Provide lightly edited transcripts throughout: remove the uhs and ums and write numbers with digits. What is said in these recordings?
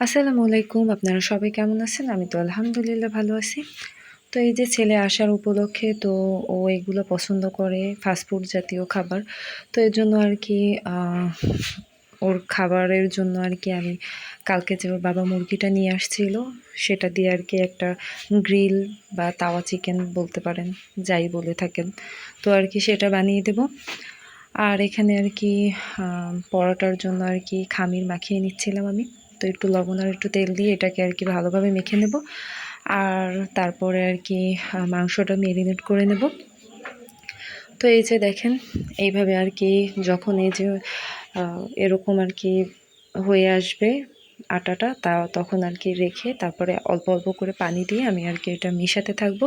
আসসালামু আলাইকুম। আপনারা সবাই কেমন আছেন? আমি তো আলহামদুলিল্লাহ ভালো আছি। তো এই যে ছেলে আসার উপলক্ষে তো ও এগুলো পছন্দ করে ফাস্টফুড জাতীয় খাবার। তো এজন্য আরকি আ ওর খাবারের জন্য আরকি আমি কালকে যে ওর বাবা মুরগিটা নিয়ে আসছিল সেটা দিয়ে আরকি একটা গ্রিল বা তাওয়া চিকেন বলতে পারেন, যাই বলে থাকেন। তো আরকি সেটা বানিয়ে দেব। আর এখানে আরকি আ পরোটার জন্য আরকি খামির মাখিয়ে নিচ্ছিলাম আমি। তো একটু লবণ আর একটু তেল দিয়ে এটাকে আরকি ভালোভাবে মেখে নেব। আর তারপরে আরকি মাংসটা মেরিনেট করে নেব। তো এই যে দেখেন এইভাবে আরকি যখন এই যে এরকম আরকি হয়ে আসবে আটাটা তখন আরকি রেখে তারপরে অল্প অল্প করে পানি দিয়ে আমি আরকি এটা মেশাতে থাকবো।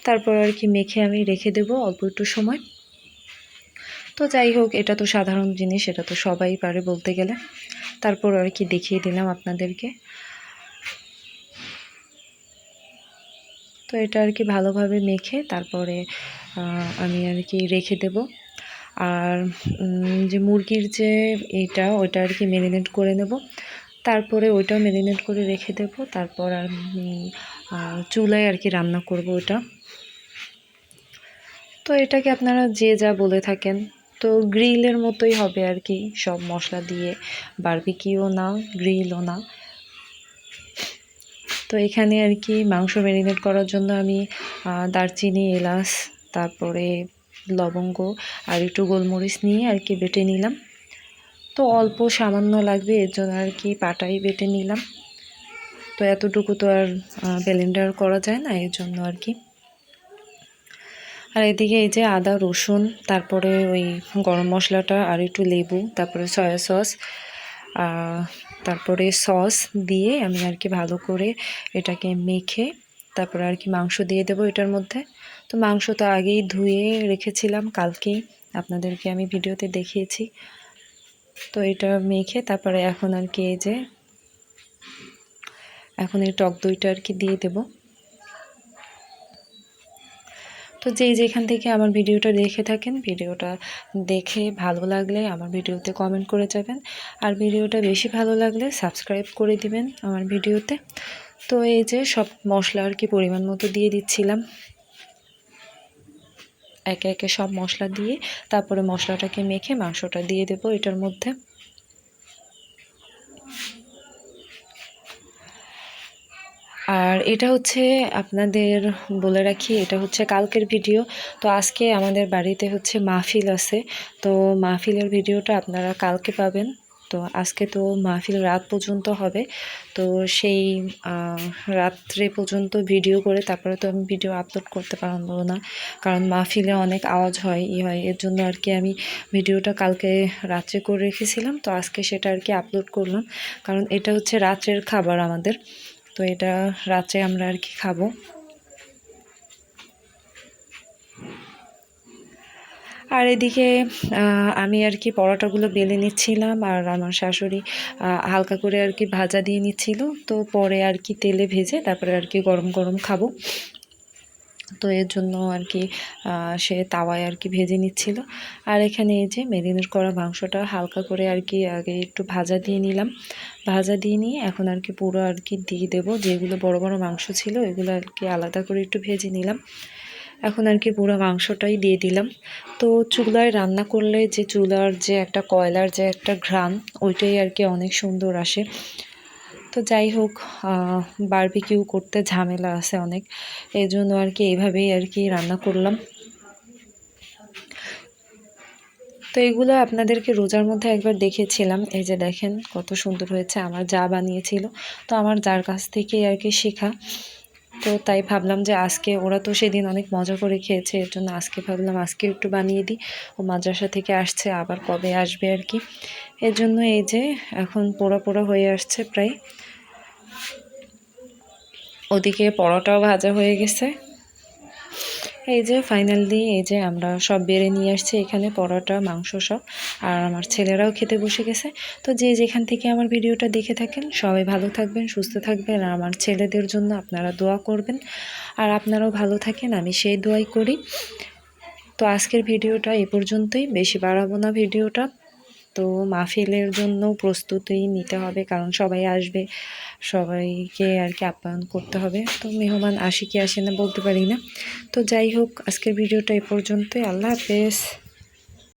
তারপর আরকি মেখে আমি রেখে দেব অল্প একটু সময়। তো যাই হোক এটা তো সাধারণ জিনিস, এটা তো সবাই পারে বলতে গেলে। তারপর আরকি দেখিয়ে দিলাম আপনাদেরকে। তো এটা আরকি ভালোভাবে মেখে তারপরে আমি আরকি রেখে দেব। আর যে মুরগির যে ওইটা আরকি মেরিনেট করে নেব। তারপরে ওইটাও মেরিনেট করে রেখে দেব। তারপর আমি চুলায় আরকি রান্না করব ওটা। তো এটাকে আপনারা যে যা বলে থাকেন। তো গ্রিলের মতোই হবে আরকি সব মশলা দিয়ে, বারবিকিউও না, গ্রিলও না। তো এখানে আরকি মাংস ম্যারিনেট করার জন্য আমি দারচিনি, এলাচ, তারপরে লবঙ্গ আর একটু গোলমরিচ নিয়ে আরকি বেটে নিলাম। তো অল্প সামান্য লাগবে এর জন্য আরকি পাটায় বেটে নিলাম। তো এতটুকু তো আর ব্লেন্ডার করা যায় না, এর জন্য আরকি। আর এদিকে এই যে আদা, রসুন, তারপরে ওই গরম মশলাটা আর একটু লেবু, তারপরে সয়া সস, তারপরে সস দিয়ে আমি আরকি ভালো করে এটাকে মেখে তারপরে আরকি মাংস দিয়ে দেবো এটার মধ্যে। তো মাংস তো আগেই ধুয়ে রেখেছিলাম কালকেই, আপনাদেরকে আমি ভিডিওতে দেখিয়েছি। তো এটা মেখে তারপরে এখন আরকি এই যে এখন এই টক দইটা আরকি দিয়ে দেবো। তো যেখান থেকে আমার ভিডিওটা দেখে থাকেন, ভিডিওটা দেখে ভালো লাগলে আমার ভিডিওতে কমেন্ট করে যাবেন। আর ভিডিওটা বেশি ভালো লাগলে সাবস্ক্রাইব করে দিবেন আমার ভিডিওতে। তো এই যে সব মশলা আর কি পরিমাণ মতো দিয়ে দিচ্ছিলাম। একে একে সব মশলা দিয়ে তারপরে মশলাটাকে মেখে মাংসটা দিয়ে দেব এটার মধ্যে। আর এটা হচ্ছে আপনাদের বলে রাখি, এটা হচ্ছে কালকের ভিডিও। তো আজকে আমাদের বাড়িতে হচ্ছে মাহফিল আছে। তো মাহফিলের ভিডিওটা আপনারা কালকে পাবেন। তো আজকে তো মাহফিল রাত পর্যন্ত হবে। তো সেই রাত্রে পর্যন্ত ভিডিও করে তারপরে তো আমি ভিডিও আপলোড করতে পারবো না, কারণ মাহফিলে অনেক আওয়াজ হয় হয়, এর জন্য আর কি আমি ভিডিওটা কালকে রাত্রে করে রেখেছিলাম। তো আজকে সেটা আর কি আপলোড করলাম, কারণ এটা হচ্ছে রাত্রের খাবার আমাদের। তো এটা রাত্রে আমরা আর কি খাবো। আর এদিকে আমি আর কি পরোটাগুলো বেলে নিচ্ছিলাম, আর আমার শাশুড়ি হালকা করে আর কি ভাজা দিয়ে নিচ্ছিল। তো পরে আর কি তেলে ভেজে তারপরে আর কি গরম গরম খাবো। তো এর জন্য আর কি সে তাওয়ায় আর কি ভেজে নিচ্ছিল। আর এখানে এই যে মেরিনেট করা মাংসটা হালকা করে আর কি আগে একটু ভাজা দিয়ে নিলাম। ভাজা দিয়ে নিয়ে এখন আর কি পুরো আর কি দিয়ে দেবো। যেগুলো বড় বড় মাংস ছিল এগুলো আর কি আলাদা করে একটু ভেজে নিলাম। এখন আর কি পুরো মাংসটাই দিয়ে দিলাম। তো চুলায় রান্না করলে যে চুলার যে একটা কয়লার যে একটা ঘ্রাণ, ওইটাই আর কি অনেক সুন্দর আসে। তো যাই হোক, বারবিকিউ করতে ঝামেলা আছে অনেক, এই জন্য আর কি এইভাবেই আর কি রান্না করলাম। তো এগুলো আপনাদেরকে রোজার মধ্যে একবার দেখেছিলাম। এই যে দেখেন কত সুন্দর হয়েছে, আমার যা বানিয়েছিল। তো আমার যার কাছ থেকেই আর কি শেখা। তো তাই ভাবলাম যে আজকে ওরা তো সেদিন অনেক মজা করে খেয়েছে, এর জন্য আজকে ভাবলাম আজকে একটু বানিয়ে দিই। ও মাদ্রাসা থেকে আসছে, আবার কবে আসবে আর কি, এর জন্য এই যে এখন পোড়া পোড়া হয়ে আসছে প্রায়। ওদিকে পরোটাও ভাজা হয়ে গেছে। এই যে ফাইনালি এই যে আমরা সব বেড়ে নিয়ে আসছি এখানে, পরোটা, মাংস সব। আর আমার ছেলেরাও খেতে বসে গেছে। তো যেখান থেকে আমার ভিডিওটা দেখে থাকেন সবাই ভালো থাকবেন, সুস্থ থাকবেন। আর আমার ছেলেদের জন্য আপনারা দোয়া করবেন, আর আপনারাও ভালো থাকেন, আমি সেই দোয়াই করি। তো আজকের ভিডিওটা এ পর্যন্তই, বেশি বাড়াবো না ভিডিওটা। তো মাহফিলের জন্য প্রস্তুতি নিতে হবে, কারণ সবাই আসবে, সবাইকে আর কি আপ্যায়ন করতে হবে। তো মেহমান আসে কি আসে না বলতে পারি না। তো যাই হোক, আজকের ভিডিওটা এ পর্যন্তই। আল্লাহ হাফেজ।